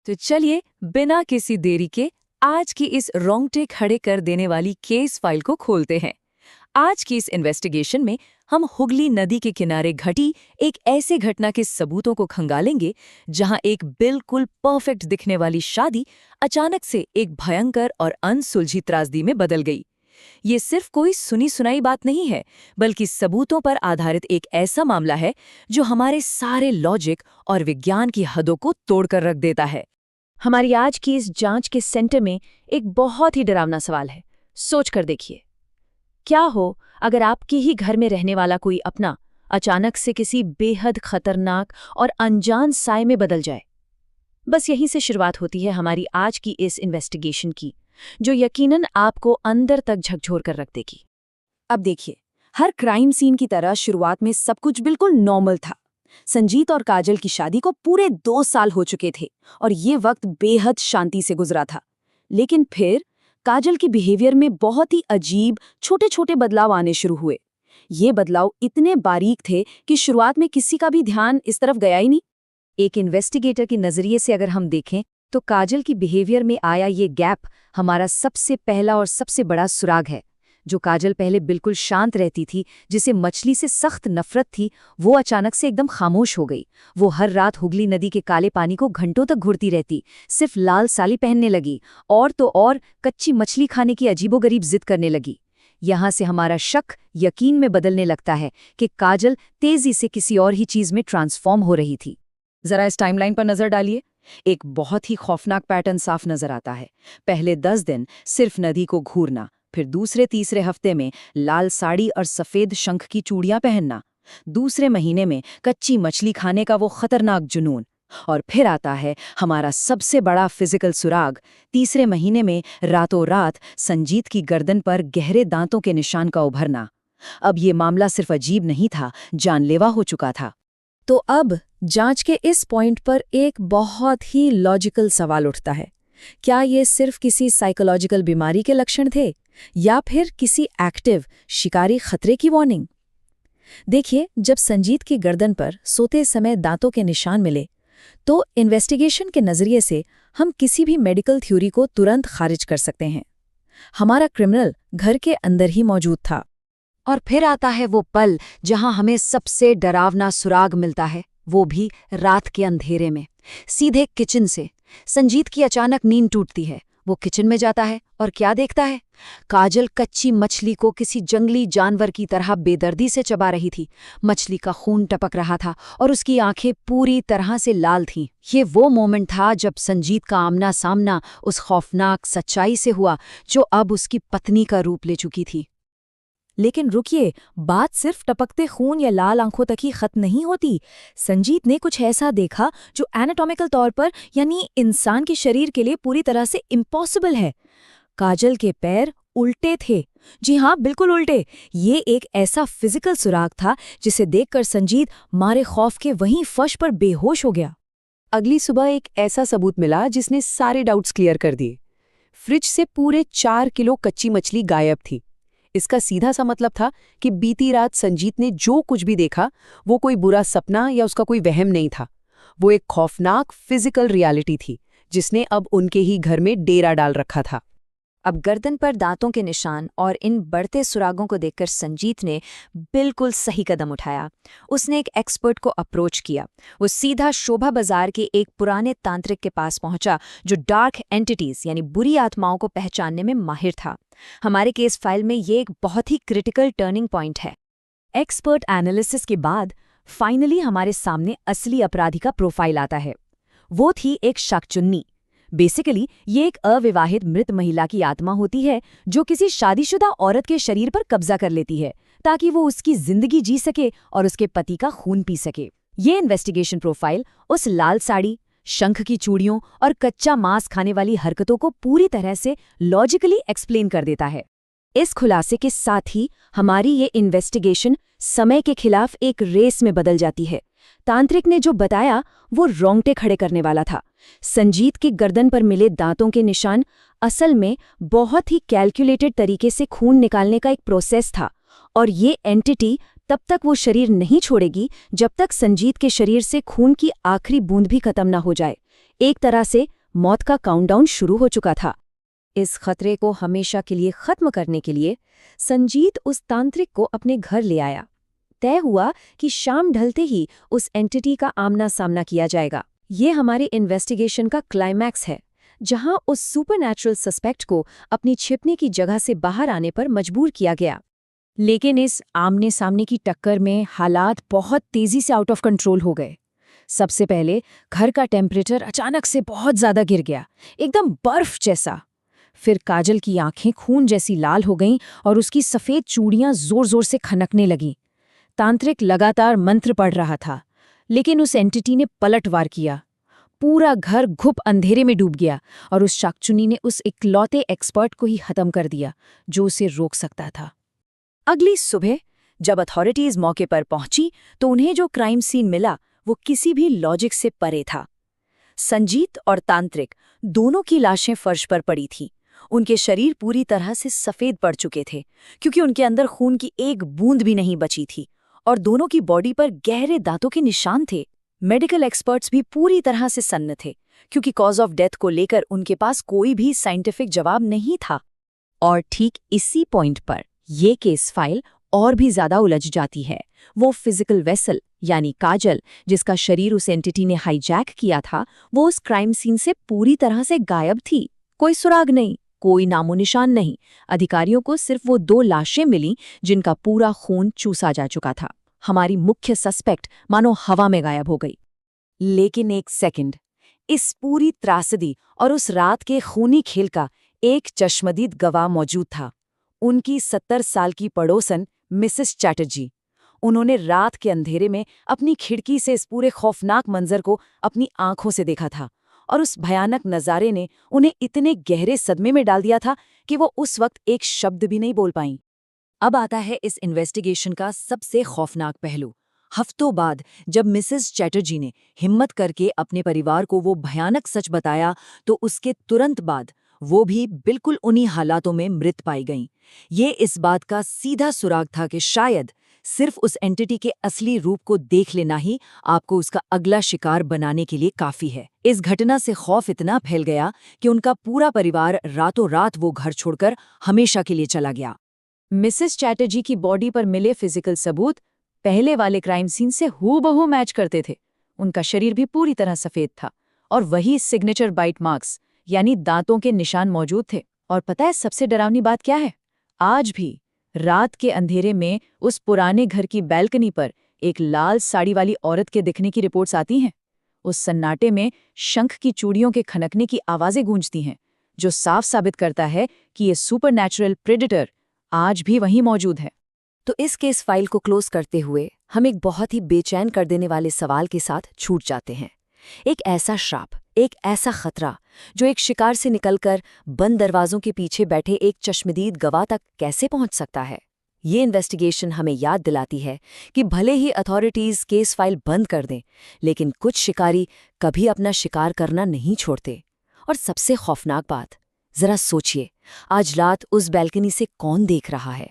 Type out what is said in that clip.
तो चलिए बिना किसी देरी के आज की इस रोंगटे खड़े कर देने वाली केस फाइल को खोलते हैं। आज की इस इन्वेस्टिगेशन में हम हुगली नदी के किनारे घटी एक ऐसे घटना के सबूतों को खंगालेंगे जहां एक बिल्कुल परफेक्ट दिखने वाली शादी अचानक से एक भयंकर और अनसुलझी त्रासदी में बदल गई। ये सिर्फ कोई सुनी सुनाई बात नहीं है, बल्कि सबूतों पर आधारित एक ऐसा मामला है जो हमारे सारे लॉजिक और विज्ञान की हदों को तोड़कर रख देता है। हमारी आज की इस जांच के सेंटर में एक बहुत ही डरावना सवाल है। सोच कर देखिए, क्या हो अगर आपके ही घर में रहने वाला कोई अपना अचानक से किसी बेहद खतरनाक और अनजान साए में बदल जाए। बस यहीं से शुरुआत होती है हमारी आज की इस इन्वेस्टिगेशन की, जो यकीनन आपको अंदर तक झकझोर कर रख देगी। अब देखिए, हर क्राइम सीन की तरह शुरुआत में सब कुछ बिल्कुल नॉर्मल था। संजीत और काजल की शादी को पूरे 2 साल हो चुके थे और ये वक्त बेहद शांति से गुजरा था। लेकिन फिर काजल की बिहेवियर में बहुत ही अजीब छोटे छोटे बदलाव आने शुरू हुए। ये बदलाव इतने बारीक थे कि शुरुआत में किसी का भी ध्यान इस तरफ गया ही नहीं। एक इन्वेस्टिगेटर के नजरिए से अगर हम देखें तो काजल की बिहेवियर में आया ये गैप हमारा सबसे पहला और सबसे बड़ा सुराग है। जो काजल पहले बिल्कुल शांत रहती थी, जिसे मछली से सख्त नफरत थी, वो अचानक से एकदम खामोश हो गई। वो हर रात हुगली नदी के काले पानी को घंटों तक घुरती रहती, सिर्फ लाल साड़ी पहनने लगी और तो और कच्ची मछली खाने की अजीबोगरीब जिद करने लगी। यहाँ से हमारा शक यकीन में बदलने लगता है कि काजल तेजी से किसी और ही चीज में ट्रांसफॉर्म हो रही थी। जरा इस टाइमलाइन पर नजर डालिए। एक बहुत ही खौफनाक पैटर्न साफ नजर आता है। पहले 10 दिन सिर्फ नदी को घूरना, फिर दूसरे तीसरे हफ्ते में लाल साड़ी और सफेद शंख की चूड़ियां पहनना, दूसरे महीने में कच्ची मछली खाने का वो खतरनाक जुनून, और फिर आता है हमारा सबसे बड़ा फिजिकल सुराग। तीसरे महीने में रातों रात संजीत की गर्दन पर गहरे दांतों के निशान का उभरना। अब ये मामला सिर्फ अजीब नहीं था, जानलेवा हो चुका था। तो अब जांच के इस पॉइंट पर एक बहुत ही लॉजिकल सवाल उठता है, क्या ये सिर्फ किसी साइकोलॉजिकल बीमारी के लक्षण थे या फिर किसी एक्टिव शिकारी खतरे की वार्निंग? देखिए, जब संजीत की गर्दन पर सोते समय दांतों के निशान मिले तो इन्वेस्टिगेशन के नजरिए से हम किसी भी मेडिकल थ्योरी को तुरंत खारिज कर सकते हैं। हमारा क्रिमिनल घर के अंदर ही मौजूद था। और फिर आता है वो पल जहां हमें सबसे डरावना सुराग मिलता है, वो भी रात के अंधेरे में, सीधे किचन से। संजीत की अचानक नींद टूटती है। वो किचन में जाता है और क्या देखता है? काजल कच्ची मछली को किसी जंगली जानवर की तरह बेदर्दी से चबा रही थी। मछली का खून टपक रहा था और उसकी आंखें पूरी तरह से लाल थीं। ये वो मोमेंट था जब संजीत का आमना सामना उस खौफनाक सच्चाई से हुआ जो अब उसकी पत्नी का रूप ले चुकी थी। लेकिन रुकिए, बात सिर्फ टपकते खून या लाल आंखों तक ही खत्म नहीं होती। संजीत ने कुछ ऐसा देखा जो एनाटॉमिकल तौर पर यानी इंसान के शरीर के लिए पूरी तरह से इम्पॉसिबल है। काजल के पैर उल्टे थे। जी हाँ, बिल्कुल उल्टे। ये एक ऐसा फिजिकल सुराग था जिसे देखकर संजीत मारे खौफ के वहीं फर्श पर बेहोश हो गया। अगली सुबह एक ऐसा सबूत मिला जिसने सारे डाउट्स क्लियर कर दिए। फ्रिज से पूरे 4 किलो कच्ची मछली गायब थी। इसका सीधा सा मतलब था कि बीती रात संजीत ने जो कुछ भी देखा वो कोई बुरा सपना या उसका कोई वहम नहीं था। वो एक खौफनाक फिजिकल रियलिटी थी जिसने अब उनके ही घर में डेरा डाल रखा था। अब गर्दन पर दांतों के निशान और इन बढ़ते सुरागों को देखकर संजीत ने बिल्कुल सही कदम उठाया। उसने एक एक्सपर्ट को अप्रोच किया। वो सीधा शोभा बाजार के एक पुराने तांत्रिक के पास पहुंचा जो डार्क एंटिटीज यानी बुरी आत्माओं को पहचानने में माहिर था। हमारे केस फाइल में ये एक बहुत ही क्रिटिकल टर्निंग पॉइंट है। एक्सपर्ट एनालिसिस के बाद फाइनली हमारे सामने असली अपराधी का प्रोफाइल आता है। वो थी एक शाकचुन्नी। बेसिकली ये एक अविवाहित मृत महिला की आत्मा होती है जो किसी शादीशुदा औरत के शरीर पर कब्जा कर लेती है ताकि वो उसकी जिंदगी जी सके और उसके पति का खून पी सके। ये इन्वेस्टिगेशन प्रोफाइल उस लाल साड़ी, शंख की चूड़ियों और कच्चा मांस खाने वाली हरकतों को पूरी तरह से लॉजिकली एक्सप्लेन कर देता है। इस खुलासे के साथ ही हमारी ये इन्वेस्टिगेशन समय के खिलाफ एक रेस में बदल जाती है। तांत्रिक ने जो बताया वो रोंगटे खड़े करने वाला था। संजीत की गर्दन पर मिले दांतों के निशान असल में बहुत ही कैलकुलेटेड तरीके से खून निकालने का एक प्रोसेस था और ये एंटिटी तब तक वो शरीर नहीं छोड़ेगी जब तक संजीत के शरीर से खून की आखिरी बूंद भी खत्म न हो जाए। एक तरह से मौत का काउंटडाउन शुरू हो चुका था। इस खतरे को हमेशा के लिए खत्म करने के लिए संजीत उस तांत्रिक को अपने घर ले आया। तय हुआ कि शाम ढलते ही उस एंटिटी का आमना सामना किया जाएगा। ये हमारे इन्वेस्टिगेशन का क्लाइमैक्स है, जहां उस सुपरनैचुरल सस्पेक्ट को अपनी छिपने की जगह से बाहर आने पर मजबूर किया गया। लेकिन इस आमने सामने की टक्कर में हालात बहुत तेजी से आउट ऑफ कंट्रोल हो गए। सबसे पहले घर का टेम्परेचर अचानक से बहुत ज्यादा गिर गया, एकदम बर्फ जैसा। फिर काजल की आंखें खून जैसी लाल हो गईं और उसकी सफेद चूड़ियां जोर जोर से खनकने लगीं। तांत्रिक लगातार मंत्र पढ़ रहा था, लेकिन उस एंटिटी ने पलटवार किया। पूरा घर घुप अंधेरे में डूब गया और उस शाकचुन्नी ने उस इकलौते एक्सपर्ट को ही खत्म कर दिया जो उसे रोक सकता था। अगली सुबह जब अथॉरिटीज मौके पर पहुंची तो उन्हें जो क्राइम सीन मिला वो किसी भी लॉजिक से परे था। संजीत और तांत्रिक दोनों की लाशें फर्श पर पड़ी थीं। उनके शरीर पूरी तरह से सफेद पड़ चुके थे, क्योंकि उनके अंदर खून की एक बूंद भी नहीं बची थी, और दोनों की बॉडी पर गहरे दांतों के निशान थे। मेडिकल एक्सपर्ट्स भी पूरी तरह से सन्न थे, क्योंकि कॉज ऑफ डेथ को लेकर उनके पास कोई भी साइंटिफिक जवाब नहीं था। और ठीक इसी पॉइंट पर ये केस फाइल और भी ज्यादा उलझ जाती है। वो फिजिकल वेसल यानी काजल, जिसका शरीर उस एंटिटी ने हाईजैक किया था, वो उस क्राइम सीन से पूरी तरह से गायब थी। कोई सुराग नहीं, कोई नामो निशान नहीं। अधिकारियों को सिर्फ वो 2 लाशें मिलीं जिनका पूरा खून चूसा जा चुका था। हमारी मुख्य सस्पेक्ट मानो हवा में गायब हो गई। लेकिन एक सेकंड, इस पूरी त्रासदी और उस रात के खूनी खेल का एक चश्मदीद गवाह मौजूद था। उनकी 70 साल की पड़ोसन मिसेस चैटर्जी। उन्होंने रात के अंधेरे में अपनी खिड़की से इस पूरे खौफनाक मंजर को अपनी आंखों से देखा था, और उस भयानक नज़ारे ने उन्हें इतने गहरे सदमे में डाल दिया था कि वो उस वक्त एक शब्द भी नहीं बोल पाईं। अब आता है इस इन्वेस्टिगेशन का सबसे खौफनाक पहलू। हफ्तों बाद जब मिसेस चैटर्जी ने हिम्मत करके अपने परिवार को वो भयानक सच बताया, तो उसके तुरंत बाद वो भी बिल्कुल उन्हीं हालातों में मृत पाई गईं। ये इस बात का सीधा सुराग था कि शायद सिर्फ उस एंटिटी के असली रूप को देख लेना ही आपको उसका अगला शिकार बनाने के लिए काफी है। इस घटना से खौफ इतना फैल गया कि उनका पूरा परिवार रातों रात वो घर छोड़कर हमेशा के लिए चला गया। मिसेस चैटर्जी की बॉडी पर मिले फिजिकल सबूत पहले वाले क्राइम सीन से हूबहू मैच करते थे। उनका शरीर भी पूरी तरह सफेद था, और वही सिग्नेचर बाइट मार्क्स यानी दांतों के निशान मौजूद थे। और पता है सबसे डरावनी बात क्या है? आज भी रात के अंधेरे में उस पुराने घर की बैल्कनी पर एक लाल साड़ी वाली औरत के दिखने की रिपोर्ट्स आती हैं। उस सन्नाटे में शंख की चूड़ियों के खनकने की आवाजें गूंजती हैं, जो साफ साबित करता है कि ये सुपरनैचुरल प्रेडेटर आज भी वहीं मौजूद है। तो इस केस फाइल को क्लोज करते हुए हम एक बहुत ही बेचैन कर देने वाले सवाल के साथ छूट जाते हैं। एक ऐसा श्राप, एक ऐसा खतरा जो एक शिकार से निकलकर बंद दरवाजों के पीछे बैठे एक चश्मदीद गवाह तक कैसे पहुंच सकता है? ये इन्वेस्टिगेशन हमें याद दिलाती है कि भले ही अथॉरिटीज केस फाइल बंद कर दें, लेकिन कुछ शिकारी कभी अपना शिकार करना नहीं छोड़ते। और सबसे खौफनाक बात, जरा सोचिए, आज रात उस बैल्कनी से कौन देख रहा है?